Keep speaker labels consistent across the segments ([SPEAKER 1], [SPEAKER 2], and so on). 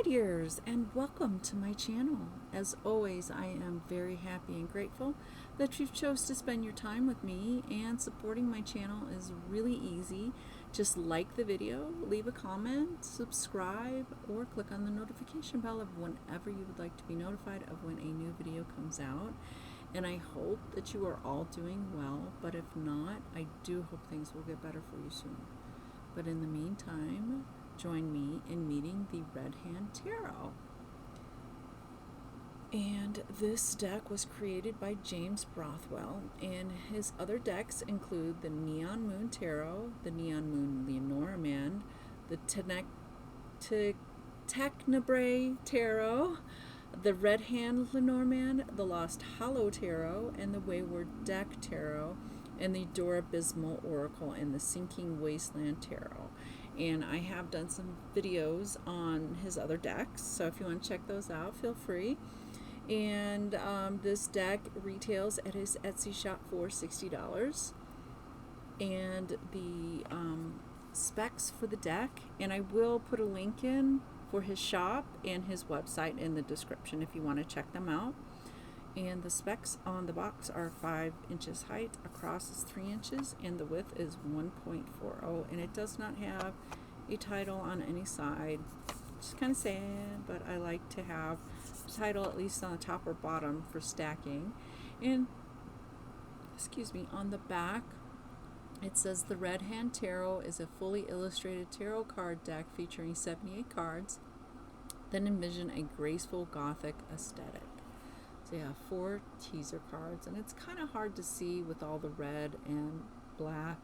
[SPEAKER 1] my dears, and welcome to my channel. As always, I am very happy and grateful that you've chose to spend your time with me, and supporting my channel is really easy. Just like the video, leave a comment, subscribe, or click on the notification bell of whenever you would like to be notified of when a new video comes out. And I hope that you are all doing well, but if not, I do hope things will get better for you soon. But in the meantime, join me in meeting the Red Hand Tarot. And this deck was created by James Brothwell, and his other decks include the Neon Moon Tarot, the Neon Moon Lenormand, the Tenebrae Tarot, the Red Hand Lenormand, the Lost Hollow Tarot, and the Wayward Deck Tarot, and the Dorabysmal Oracle, and the Sinking Wasteland Tarot. And I have done some videos on his other decks, so if you want to check those out, feel free. And this deck retails at his Etsy shop for $60. And the specs for the deck, and I will put a link in for his shop and his website in the description if you want to check them out. And the specs on the box are 5 inches height, across is 3 inches, and the width is 1.40, and it does not have a title on any side. It's kind of sad, but I like to have a title at least on the top or bottom for stacking. And on the back it says the Red Hand Tarot is a fully illustrated tarot card deck featuring 78 cards that envision a graceful Gothic aesthetic. So you have 4 teaser cards, and it's kind of hard to see with all the red and black.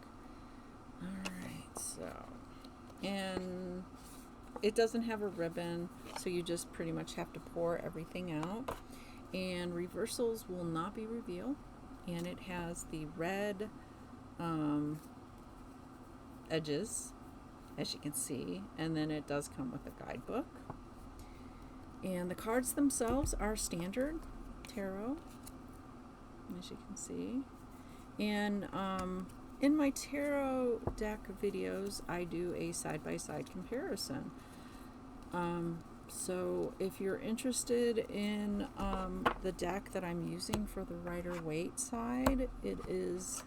[SPEAKER 1] Alright, so, and it doesn't have a ribbon, so you just pretty much have to pour everything out. And reversals will not be revealed, and it has the red edges, as you can see, and then it does come with a guidebook. And the cards themselves are standard tarot, as you can see. And in my tarot deck videos, I do a side-by-side comparison. So if you're interested in the deck that I'm using for the Rider-Waite side, it is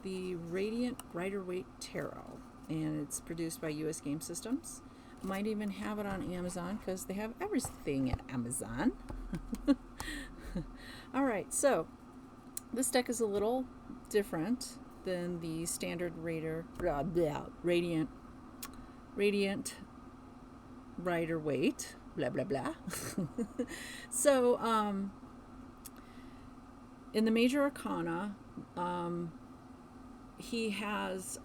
[SPEAKER 1] the Radiant Rider-Waite Tarot, and it's produced by US Game Systems. Might even have it on Amazon because they have everything at Amazon. Alright, so this deck is a little different than the standard Radiant Rider-Waite, blah blah blah. So in the Major Arcana, he has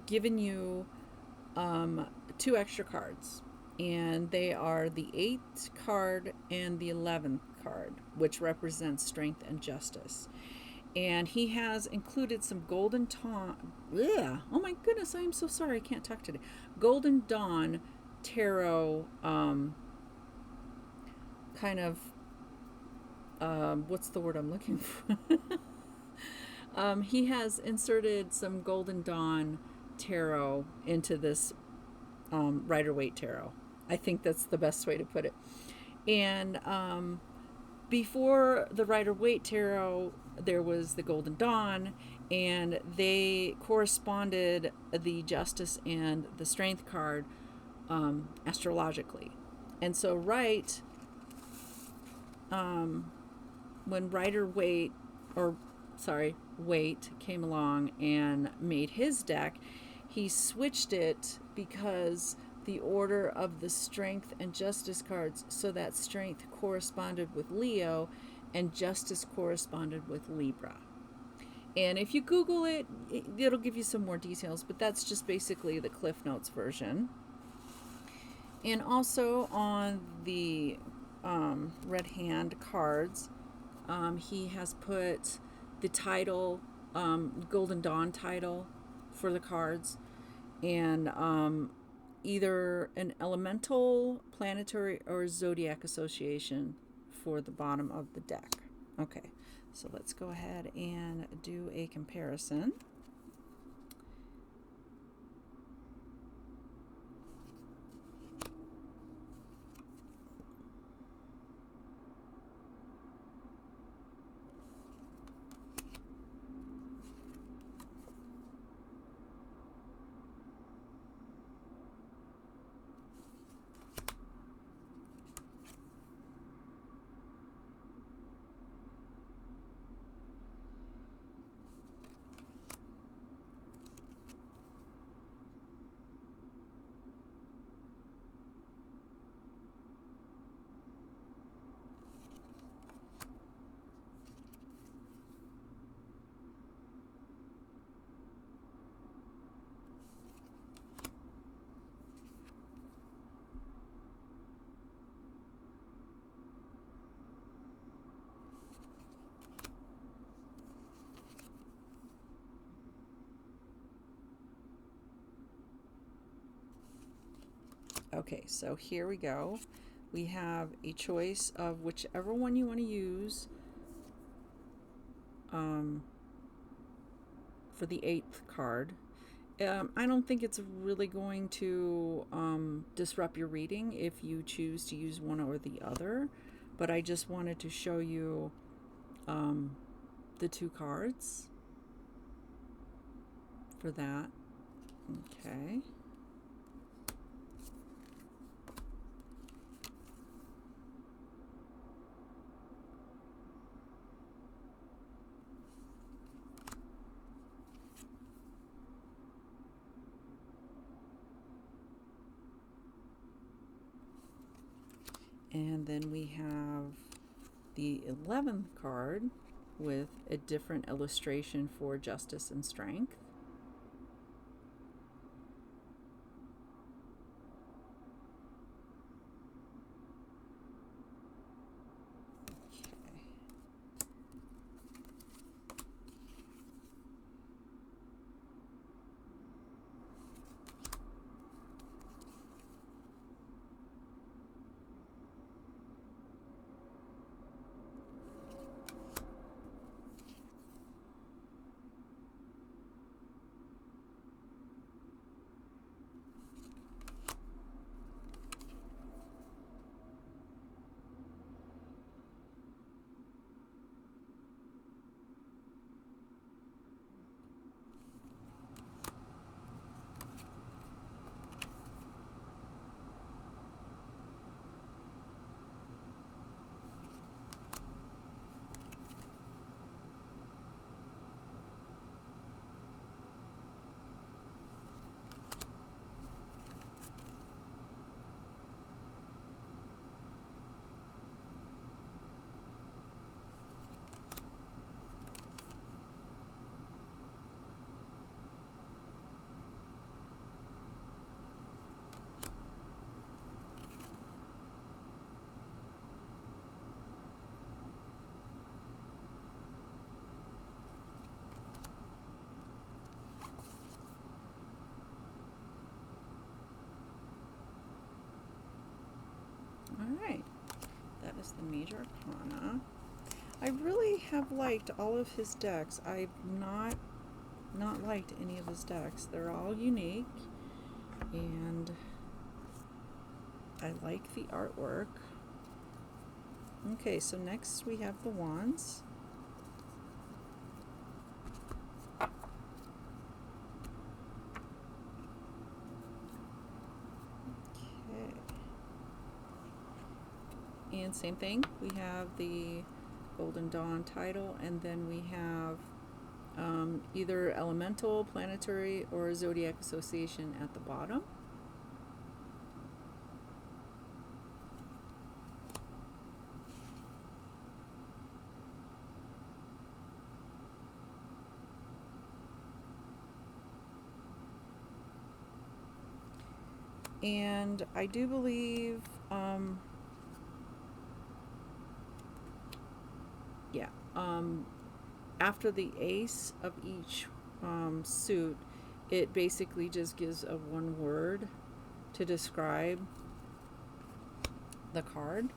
[SPEAKER 1] given you 2 extra cards, and they are the 8th card and the 11th card, which represents strength and justice. And he has included some Golden Dawn. Oh my goodness, I am so sorry, I can't talk today. Golden Dawn Tarot, kind of, what's the word I'm looking for? He has inserted some Golden Dawn Tarot into this Rider-Waite Tarot. I think that's the best way to put it. And before the Rider-Waite Tarot, there was the Golden Dawn, and they corresponded, the Justice and the Strength card, astrologically. And so when Rider-Waite, Waite came along and made his deck, he switched it because the order of the Strength and Justice cards, so that Strength corresponded with Leo and Justice corresponded with Libra. And if you Google it, it'll give you some more details, but that's just basically the Cliff Notes version. And also on the Red Hand cards, he has put the title, Golden Dawn title for the cards, and either an elemental, planetary, or zodiac association for the bottom of the deck. Okay, so let's go ahead and do a comparison. Okay, so here we go. We have a choice of whichever one you want to use for the 8th card. I don't think it's really going to disrupt your reading if you choose to use one or the other, but I just wanted to show you the 2 cards for that. Okay. And then we have the 11th card with a different illustration for justice and strength. Alright, that is the Major Arcana. I really have liked all of his decks. I've not liked any of his decks. They're all unique, and I like the artwork. Okay, so next we have the Wands. And same thing, we have the Golden Dawn title, and then we have either elemental, planetary, or zodiac association at the bottom. And I do believe after the ace of each suit, it basically just gives a one word to describe the card.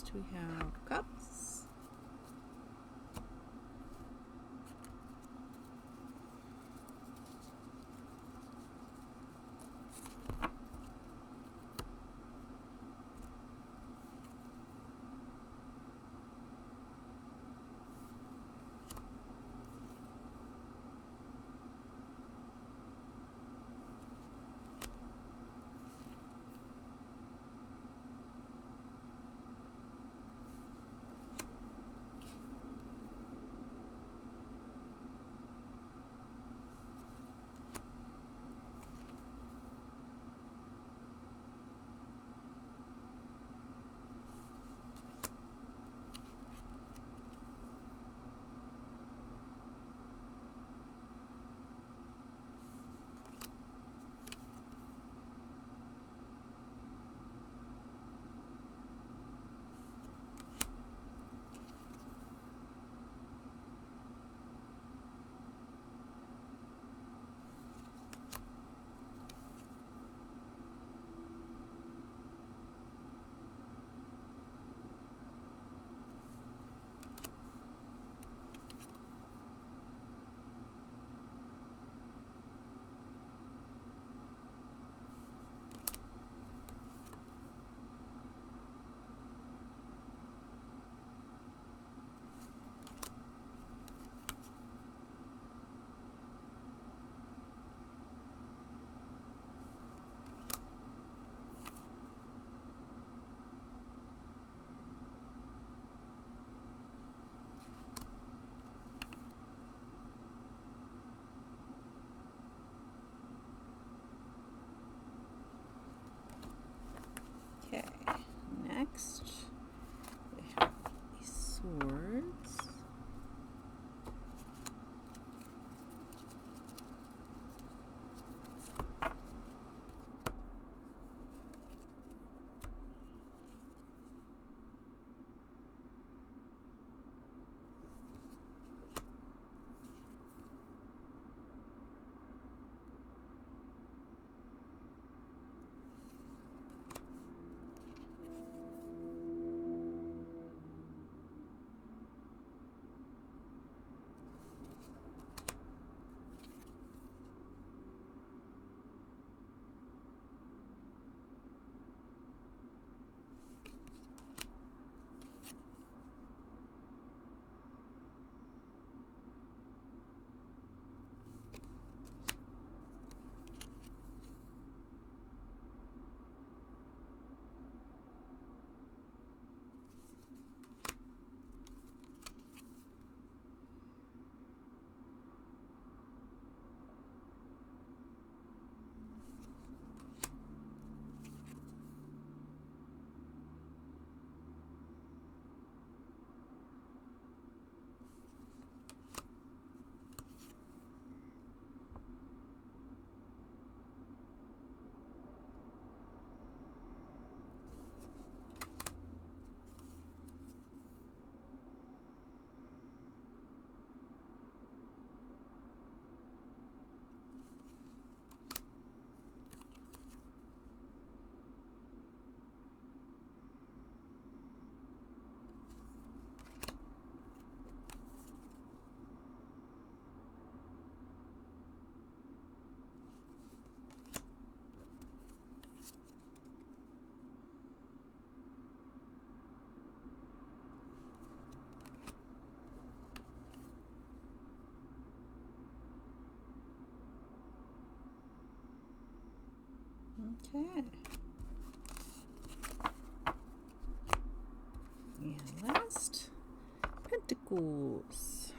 [SPEAKER 1] Next we have cups. Okay, next we have these swords. Okay. And last, Pentacles.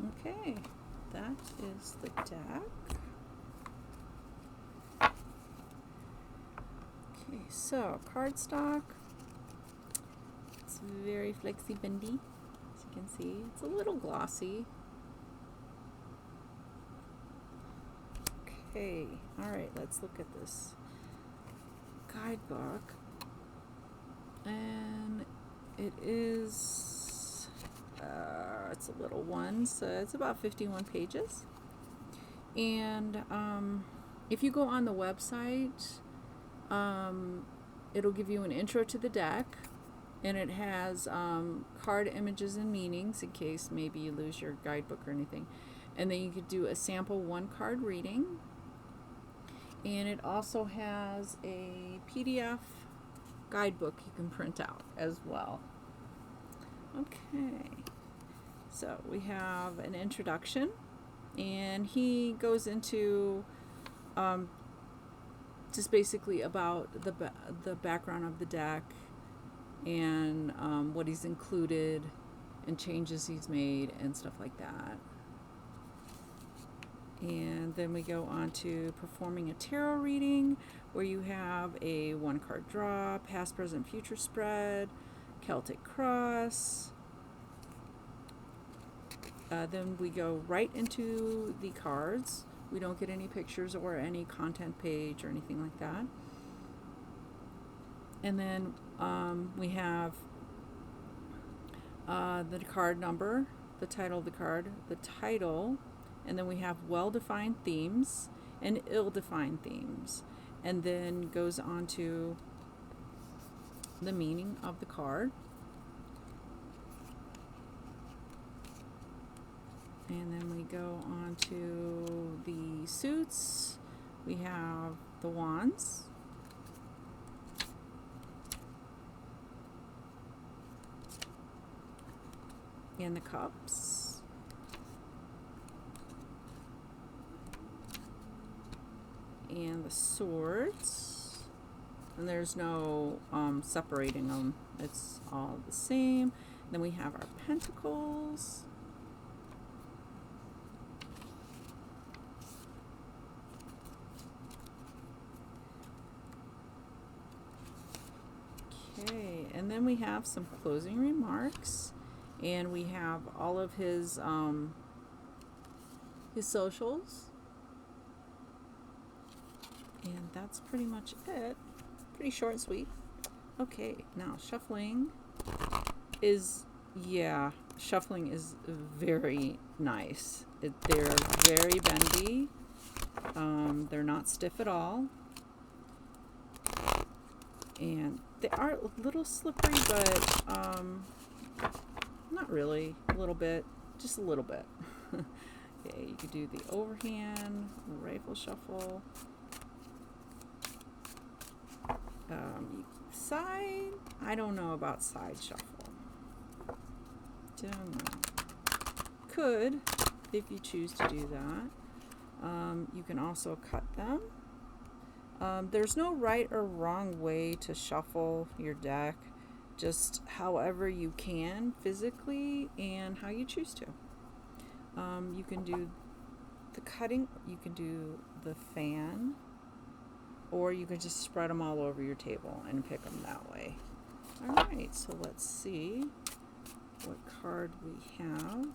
[SPEAKER 1] Okay, that is the deck. Okay, so cardstock. It's very flexy bendy, as you can see. It's a little glossy. Okay, alright, let's look at this guidebook. And it is, it's a little one, so it's about 51 pages. And if you go on the website, it'll give you an intro to the deck, and it has card images and meanings in case maybe you lose your guidebook or anything. And then you could do a sample one card reading. And it also has a PDF guidebook you can print out as well. Okay, so we have an introduction, and he goes into just basically about the background of the deck and what he's included and changes he's made and stuff like that. And then we go on to performing a tarot reading, where you have a one card draw, past, present, future spread, Celtic cross. Then we go right into the cards. We don't get any pictures or any content page or anything like that. And then we have the card number, the title of the card, the title, and then we have well-defined themes and ill-defined themes, and then goes on to the meaning of the card. And then we go on to the suits. We have the wands, and the cups, and the swords, and there's no separating them, it's all the same. Then we have our pentacles, okay, and then we have some closing remarks, and we have all of his socials. And that's pretty much it. Pretty short and sweet. Okay, now shuffling is very nice. They're very bendy. They're not stiff at all. And they are a little slippery, but not really. A little bit. Just a little bit. Okay, you could do the overhand, rifle shuffle. Side, I don't know about side shuffle. Don't know. Could, if you choose to do that. You can also cut them. There's no right or wrong way to shuffle your deck, just however you can physically and how you choose to. You can do the cutting, you can do the fan, or you can just spread them all over your table and pick them that way. Alright, so let's see what card we have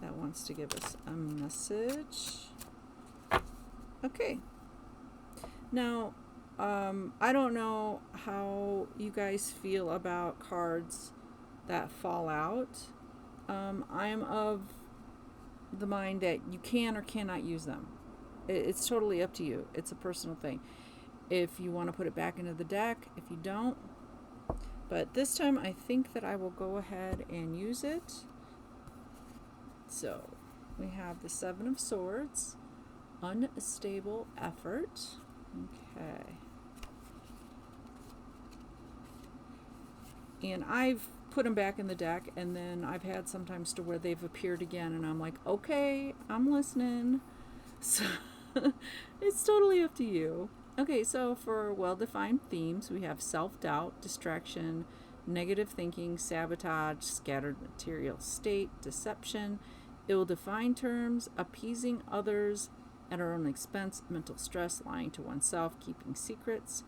[SPEAKER 1] that wants to give us a message. Okay. Now, I don't know how you guys feel about cards that fall out. I'm of the mind that you can or cannot use them. It's totally up to you. It's a personal thing. If you want to put it back into the deck, if you don't. But this time I think that I will go ahead and use it. So we have the Seven of Swords, unstable effort. Okay. And I've put them back in the deck, and then I've had sometimes to where they've appeared again, and I'm like, okay, I'm listening. So it's totally up to you. Okay, so for well-defined themes, we have self-doubt, distraction, negative thinking, sabotage, scattered material state, deception, ill-defined terms, appeasing others at our own expense, mental stress, lying to oneself, keeping secrets.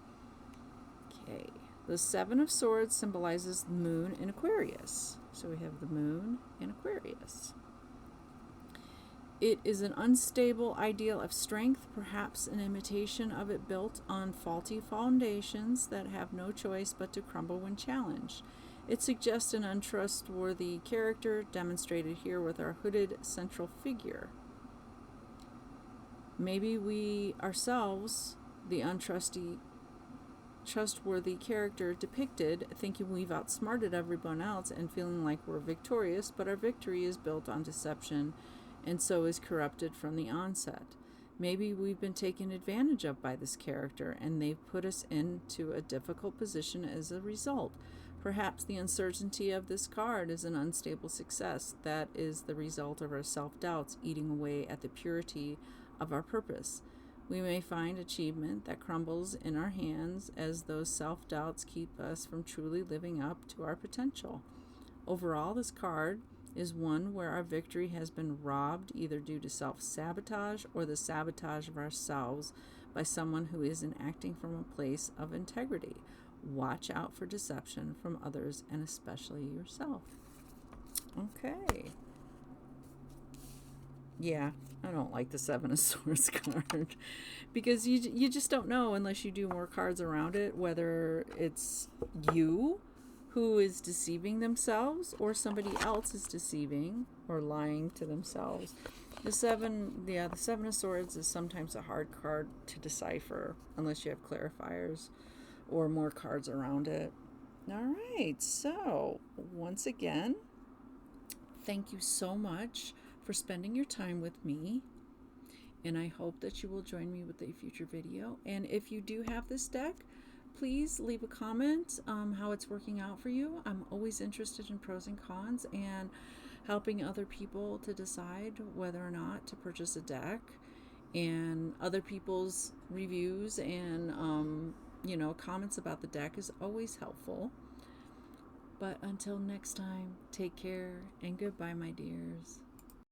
[SPEAKER 1] Okay. The Seven of Swords symbolizes the moon in Aquarius. So we have the moon in Aquarius. It is an unstable ideal of strength, perhaps an imitation of it built on faulty foundations that have no choice but to crumble when challenged. It suggests an untrustworthy character, demonstrated here with our hooded central figure. Maybe we ourselves, the trustworthy character depicted, thinking we've outsmarted everyone else and feeling like we're victorious, but our victory is built on deception and so is corrupted from the onset. Maybe we've been taken advantage of by this character and they've put us into a difficult position as a result. Perhaps the uncertainty of this card is an unstable success that is the result of our self-doubts eating away at the purity of our purpose. We may find achievement that crumbles in our hands as those self-doubts keep us from truly living up to our potential. Overall, this card is one where our victory has been robbed either due to self-sabotage or the sabotage of ourselves by someone who isn't acting from a place of integrity. Watch out for deception from others and especially yourself. Okay. Yeah, I don't like the Seven of Swords card because you just don't know unless you do more cards around it whether it's you who is deceiving themselves or somebody else is deceiving or lying to themselves. The Seven of Swords is sometimes a hard card to decipher unless you have clarifiers or more cards around it. All right, so once again, thank you so much for spending your time with me, and I hope that you will join me with a future video. And if you do have this deck, please leave a comment how it's working out for you. I'm always interested in pros and cons and helping other people to decide whether or not to purchase a deck, and other people's reviews and comments about the deck is always helpful. But until next time, take care and goodbye, my dears.